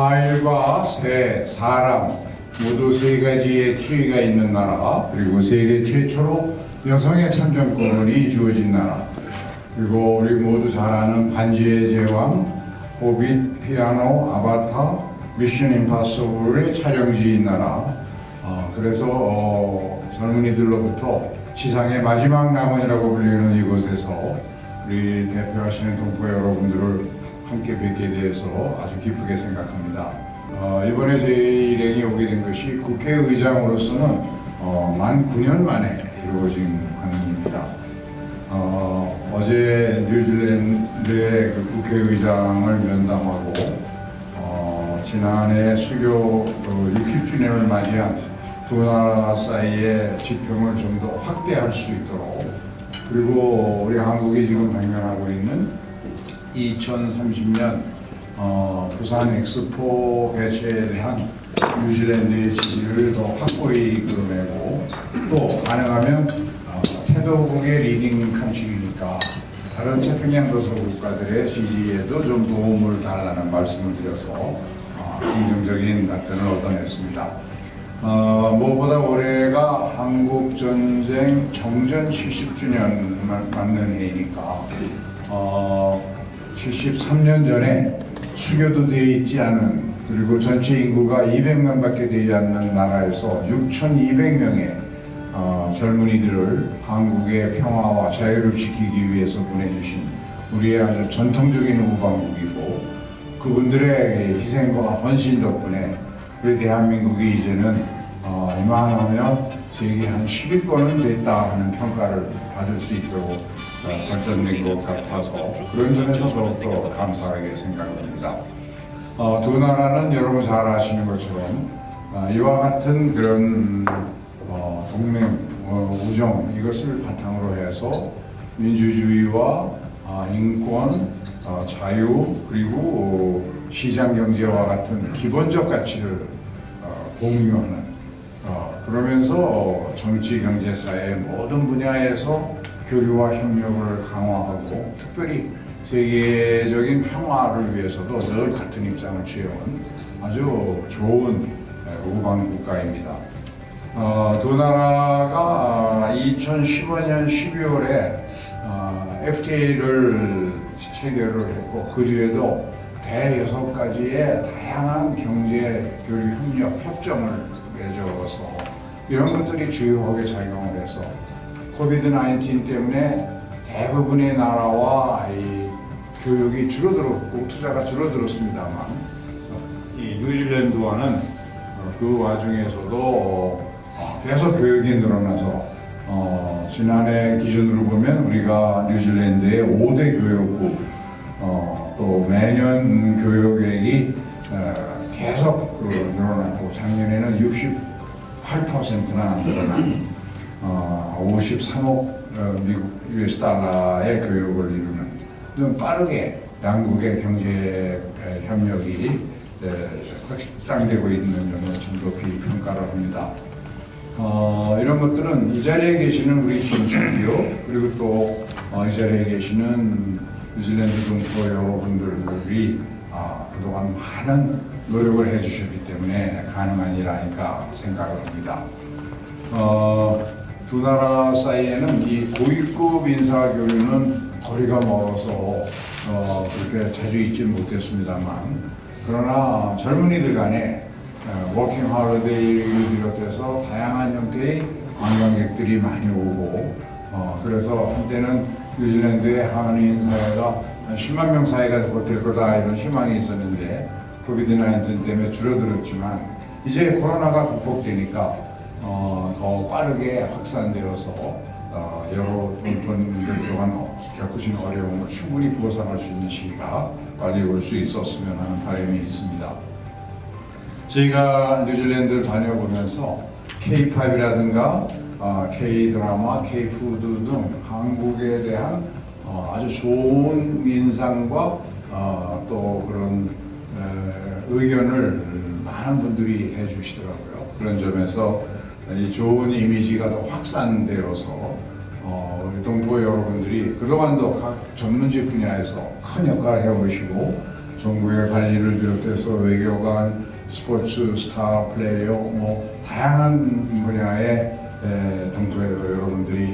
과일과 새, 사람 모두 세 가지의 키위가 있는 나라, 그리고 세계 최초로 여성의 참정권이 주어진 나라, 그리고 우리 모두 잘 아는 반지의 제왕, 호빗, 피아노, 아바타, 미션 임파서블의 촬영지인 나라. 그래서 젊은이들로부터 지상의 마지막 남원이라고 불리는 이곳에서 우리 대표하시는 동포 여러분들을 함께 뵙게 돼서 아주 기쁘게 생각합니다. 이번에 제 일행이 오게 된 것이 국회의장으로서는 만 9년 만에 이루어진 환영입니다. 어제 뉴질랜드의 그 국회의장을 면담하고 지난해 수교 60주년을 맞이한 두 나라 사이의 지평을 좀 더 확대할 수 있도록, 그리고 우리 한국이 지금 방문하고 있는 2030년 부산 엑스포 개최에 대한 뉴질랜드의 지지를 더 확고히 이끌어내고, 또 가능하면 태도국의 리딩 칸츄리니까 다른 태평양 도서 국가들의 지지에도 좀 도움을 달라는 말씀을 드려서 긍정적인 답변을 얻어냈습니다. 무엇보다 올해가 한국전쟁 정전 70주년 맞는 해이니까 73년 전에 수교도 되어 있지 않은, 그리고 전체 인구가 200명밖에 되지 않는 나라에서 6,200명의 젊은이들을 한국의 평화와 자유를 지키기 위해서 보내주신 우리의 아주 전통적인 우방국이고, 그분들의 희생과 헌신 덕분에 우리 대한민국이 이제는 이만하면 세계 한 10위권은 됐다 하는 평가를 받을 수 있도록 발전된 것 같아서 그런 점에서 더욱더 감사하게 생각합니다. 두 나라는 여러분 잘 아시는 것처럼 이와 같은 그런 동맹, 우정, 이것을 바탕으로 해서 민주주의와 인권, 자유, 그리고 시장 경제와 같은 기본적 가치를 공유하는, 그러면서 정치, 경제, 사회 모든 분야에서 교류와 협력을 강화하고, 특별히 세계적인 평화를 위해서도 늘 같은 입장을 취해온 아주 좋은 우방 국가입니다. 두 나라가 2015년 12월에 FTA를 체결을 했고, 그 뒤에도 대 6가지의 다양한 경제, 교류, 협력, 협정을 맺어서 이런 것들이 주요하게 작용을 해서 코비드-19 때문에 대부분의 나라와 이 교육이 줄어들었고 투자가 줄어들었습니다만, 이 뉴질랜드와는 그 와중에서도 계속 교육이 늘어나서 지난해 기준으로 보면 우리가 뉴질랜드의 5대 교육국, 또 매년 교육액이 계속 늘어나고, 작년에는 68%나 늘어난 53억 미국 US 달러의 교육을 이루는, 좀 빠르게 양국의 경제 협력이 확장되고 있는 점을 좀 높이 평가를 합니다. 이런 것들은 이 자리에 계시는 우리 진출이요, 그리고 또 이 자리에 계시는 뉴질랜드 동포 여러분들이 그동안 많은 노력을 해주셨기 때문에 가능한 일 아닐까 생각을 합니다. 두 나라 사이에는 이 고위급 인사 교류는 거리가 멀어서 그렇게 자주 있지는 못했습니다만, 그러나 젊은이들 간에 워킹 홀리데이를 비롯해서 다양한 형태의 관광객들이 많이 오고, 그래서 한때는 뉴질랜드의 한인 사회가 한 10만 명 사이가 될 거다 이런 희망이 있었는데 코비드-19 때문에 줄어들었지만, 이제 코로나가 극복되니까 더 빠르게 확산되어서 여러 분들 동안 겪으신 어려움을 충분히 보상할 수 있는 시기가 빨리 올 수 있었으면 하는 바람이 있습니다. 저희가 뉴질랜드를 다녀보면서 K-팝이라든가 K-드라마, K-푸드 등 한국에 대한 아주 좋은 인상과 또 그런 의견을 많은 분들이 해주시더라고요. 그런 점에서 이 좋은 이미지가 더 확산되어서 우리 동포 여러분들이 그동안도 각 전문직 분야에서 큰 역할을 해오시고 정부의 관리를 비롯해서 외교관, 스포츠 스타 플레이어 다양한 분야의 동포 여러분들이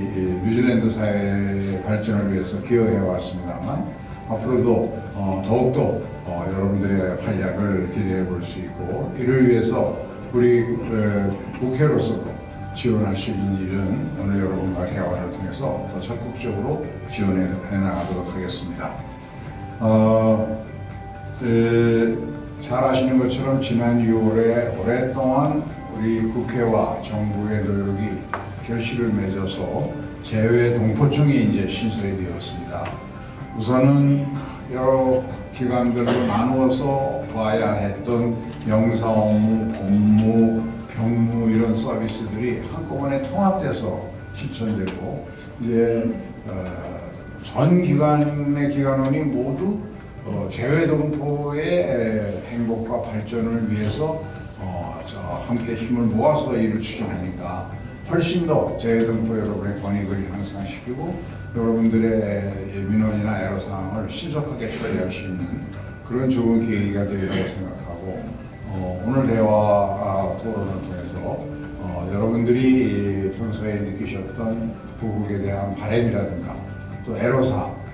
뉴질랜드 사회의 발전을 위해서 기여해 왔습니다만 앞으로도 더욱더 여러분들의 활약을 기대해 볼 수 있고 이를 위해서 우리 국회로서도 지원할 수 있는 일은 오늘 여러분과 대화를 통해서 더 적극적으로 지원해 나가도록 하겠습니다. 잘 아시는 것처럼 지난 6월에 오랫동안 우리 국회와 정부의 노력이 결실을 맺어서 재외 동포청이 이제 신설이 되었습니다. 우선은 여러 기관들로 나누어서 봐야 했던 영사 업무, 법무, 병무 이런 서비스들이 한꺼번에 통합돼서 실천되고 이제 전 기관의 기관원이 모두 재외동포의 행복과 발전을 위해서 함께 힘을 모아서 일을 추진하니까 훨씬 더 재외동포 여러분의 권익을 향상시키고 여러분들의 민원이나 애로사항을 신속하게 처리할 수 있는 그런 좋은 계기가 되리라고 생각하고 오늘 대화 토론을 통해서 여러분들이 평소에 느끼셨던 부국에 대한 바람이라든가 또 애로사항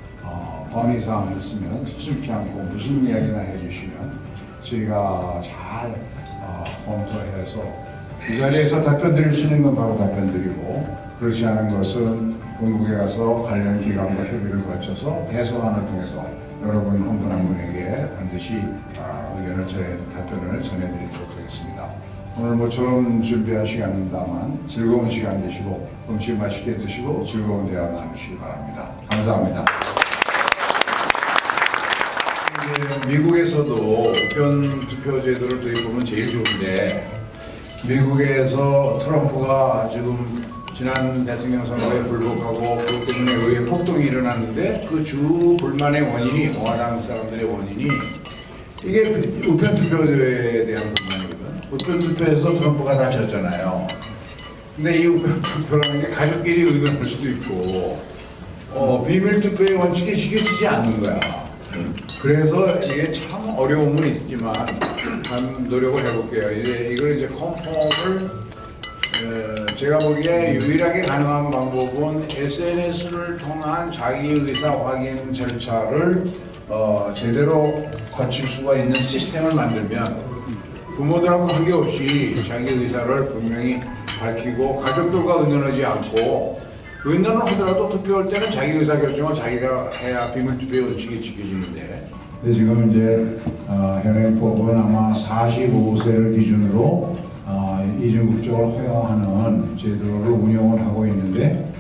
건의사항 있으면 수습지 않고 무슨 이야기나 해주시면 저희가 잘 검토해서 이 자리에서 답변 드릴 수 있는 건 바로 답변 드리고 그렇지 않은 것은 본국에 가서 관련 기관과 협의를 거쳐서 대서관을 통해서 여러분 한 분 한 분에게 반드시 의견을 답변을 전해드리도록 하겠습니다. 오늘 모처럼 준비한 시간입니다만 즐거운 시간 되시고 음식 맛있게 드시고 즐거운 대화 나누시기 바랍니다. 감사합니다. 미국에서도 우편 투표 제도를 도입하면 제일 좋은데 미국에서 트럼프가 지금 지난 대통령 선거에 불복하고 그것 때문에 의회 폭동이 일어났는데 그 주 불만의 원인이 공화당 사람들의 원인이 이게 우편 투표에 대한 불만이거든. 우편 투표에서 트럼프가 다 졌잖아요. 근데 이 우편 투표라는 게 가족끼리 의견할 수도 있고 비밀 투표의 원칙에 지켜지지 않는 거야. 그래서 이게 참 어려움은 있지만 한 노력을 해볼게요. 이걸 이제 컨펌을 제가 보기에 유일하게 가능한 방법은 SNS를 통한 자기 의사 확인 절차를 제대로 거칠 수가 있는 시스템을 만들면 부모들하고 관계없이 자기 의사를 분명히 밝히고 가족들과 의논하지 않고 의논을 하더라도 투표할 때는 자기 의사결정을 자기가 해야 비밀투표 원칙이 지켜지는데 지금 이제 현행법은 아마 45세를 기준으로 이중 국적을 허용하는 제도를 운영을 하고 있는데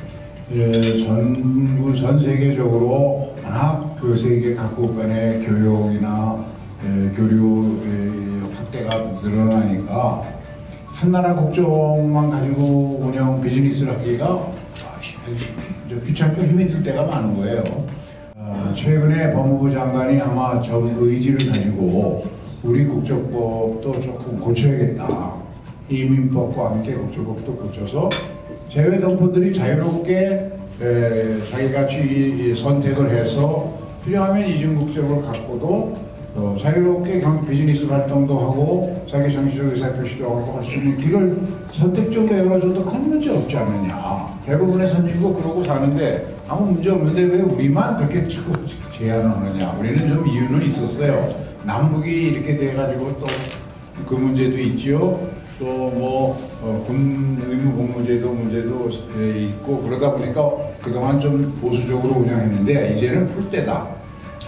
전 세계적으로 워낙 그 세계 각국 간의 교역이나 교류 확대가 늘어나니까 한 나라 국적만 가지고 운영 비즈니스를 하기가 귀찮고 힘이 들 때가 많은 거예요. 최근에 법무부 장관이 아마 전 의지를 가지고 우리 국적법도 조금 고쳐야겠다. 이민법과 함께 국적법도 고쳐서 재외동포들이 자유롭게 자기가 선택을 해서 필요하면 이중국적을 갖고도 자유롭게 비즈니스 활동도 하고 자기 정치적 의사표시도 하고 할 수 있는 길을 선택적으로 열어줘도 큰 문제 없지 않느냐. 대부분의 선진국 그러고 사는데 아무 문제 없는데 왜 우리만 그렇게 자꾸 제한을 하느냐. 우리는 좀 이유는 있었어요. 남북이 이렇게 돼가지고 또 그 문제도 있죠. 또 군 의무 복무제도 문제도 있고 그러다 보니까 그동안 좀 보수적으로 운영했는데 이제는 풀 때다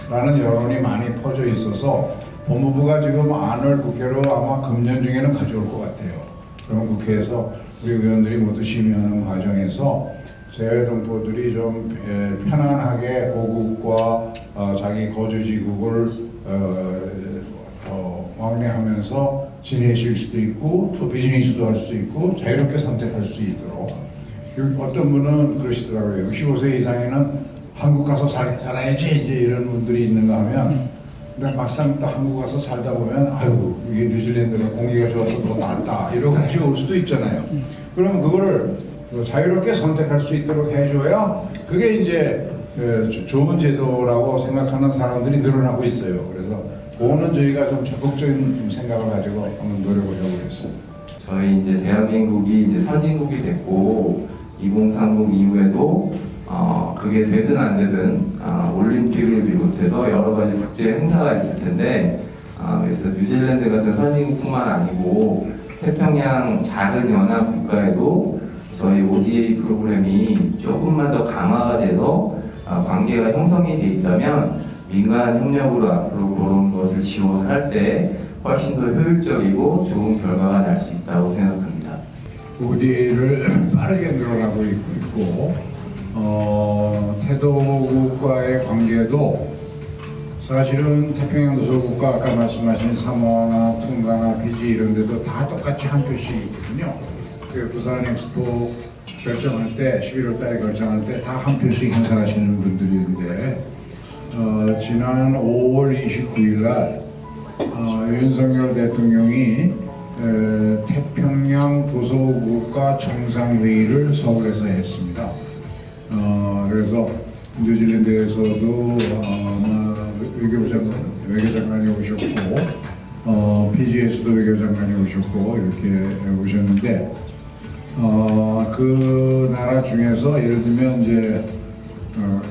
라는 여론이 많이 퍼져 있어서 법무부가 지금 안을 국회로 아마 금년 중에는 가져올 것 같아요. 그러면 국회에서 우리 의원들이 모두 심의하는 과정에서 재외동포들이 좀 편안하게 고국과 자기 거주지국을 왕래하면서 지내실 수도 있고 또 비즈니스도 할 수 있고 자유롭게 선택할 수 있도록 어떤 분은 그러시더라고요. 65세 이상에는 한국 가서 살아야지 이제 이런 분들이 있는가 하면 근데 막상 또 한국 가서 살다 보면 아이고 이게 뉴질랜드가 공기가 좋아서 더 낫다 이러고 다시 올 수도 있잖아요. 그럼 그거를 자유롭게 선택할 수 있도록 해줘야 그게 이제 좋은 제도라고 생각하는 사람들이 늘어나고 있어요. 그래서 그거는 저희가 좀 적극적인 생각을 가지고 한번 노력을 해보겠습니다. 저희 이제 대한민국이 이제 선진국이 됐고 2030 이후에도 그게 되든 안 되든 올림픽을 비롯해서 여러 가지 국제 행사가 있을 텐데 그래서 뉴질랜드 같은 선진국뿐만 아니고 태평양 작은 연안 국가에도 저희 ODA 프로그램이 조금만 더 강화가 돼서 관계가 형성이 돼 있다면 민간 협력으로 앞으로 그런 것을 지원할 때 훨씬 더 효율적이고 좋은 결과가 날 수 있다고 생각합니다. ODA를 빠르게 늘어나고 있고 태도국과의 관계도 사실은 태평양 도서국가 아까 말씀하신 사모아나 퉁가나 피지 이런 데도 다 똑같이 한 표씩 있거든요. 그 부산 엑스포 결정할 때 11월 달에 결정할 때 다 한 표씩 행사하시는 분들인데 지난 5월 29일 날 윤석열 대통령이 태평양 도서국가 정상회의를 서울에서 했습니다. 그래서 뉴질랜드에서도 외교장관이 오셨고 피지에서도 외교장관이 오셨고 이렇게 오셨는데 그 나라 중에서 예를 들면 이제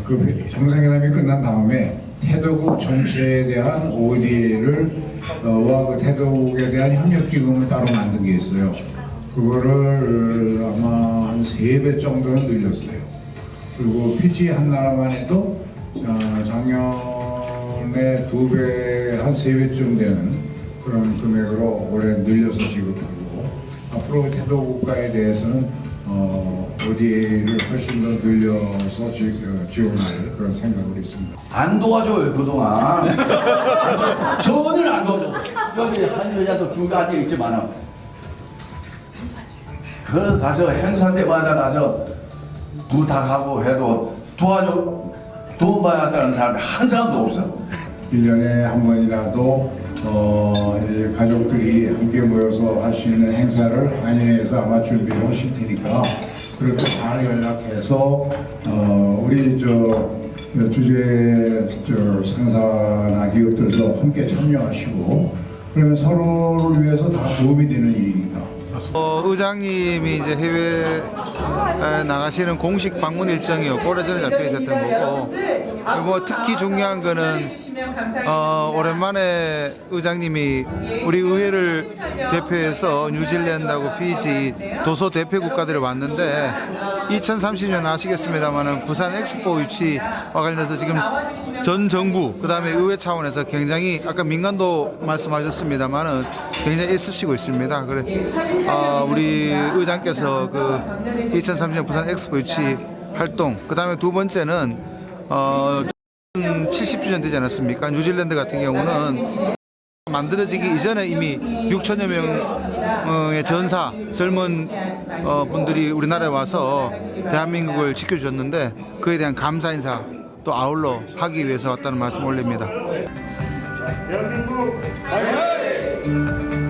그 정상회담이 끝난 다음에 태도국 전체에 대한 ODA를 와 그 태도국에 대한 협력기금을 따로 만든 게 있어요. 그거를 아마 한 3배 정도는 늘렸어요. 그리고 피지 한 나라만 해도 작년에 2배, 한 3배쯤 되는 그런 금액으로 올해 늘려서 지급하고 앞으로 태도국가에 대해서는 ODA를 훨씬 더 늘려서 지원할 그런 생각을 있습니다. 안 도와줘요 그동안. 전혀 안 도와줘. 여기 한 여자도 2가지 있지만 그 가서 행사 때마다 가서 부탁하고 해도 도와줘 도움 받았다는 사람이 한 사람도 없어. 1년에 한 번이라도 이제 가족들이 함께 모여서 할 수 있는 행사를 안인회에서 아마 준비를 하실 테니까 그럴 때 잘 연락해서 우리 주재 상사나 기업들도 함께 참여하시고 그러면 서로를 위해서 다 도움이 되는 일이니까. 의장님이 이제 해외 나가시는 공식 방문 일정이요. 오래전에 잡혀 있었던 거고, 뭐 특히 중요한 거는 오랜만에 의장님이 우리 의회를 대표해서 뉴질랜드하고 피지 도서 대표 국가들이 왔는데 2030년 아시겠습니다만은 부산 엑스포 유치와 관련해서 지금 전 정부 그다음에 의회 차원에서 굉장히 아까 민간도 말씀하셨습니다만은 굉장히 애쓰시고 있습니다. 그래 우리 의장께서 그 2030년 부산 엑스포 유치 활동 그다음에 두 번째는 70주년 되지 않았습니까? 뉴질랜드 같은 경우는 만들어지기 이전에 이미 6천여 명의 전사 젊은 분들이 우리나라에 와서 대한민국을 지켜주셨는데 그에 대한 감사 인사 또 아울러 하기 위해서 왔다는 말씀 올립니다. 대한민국 화이팅!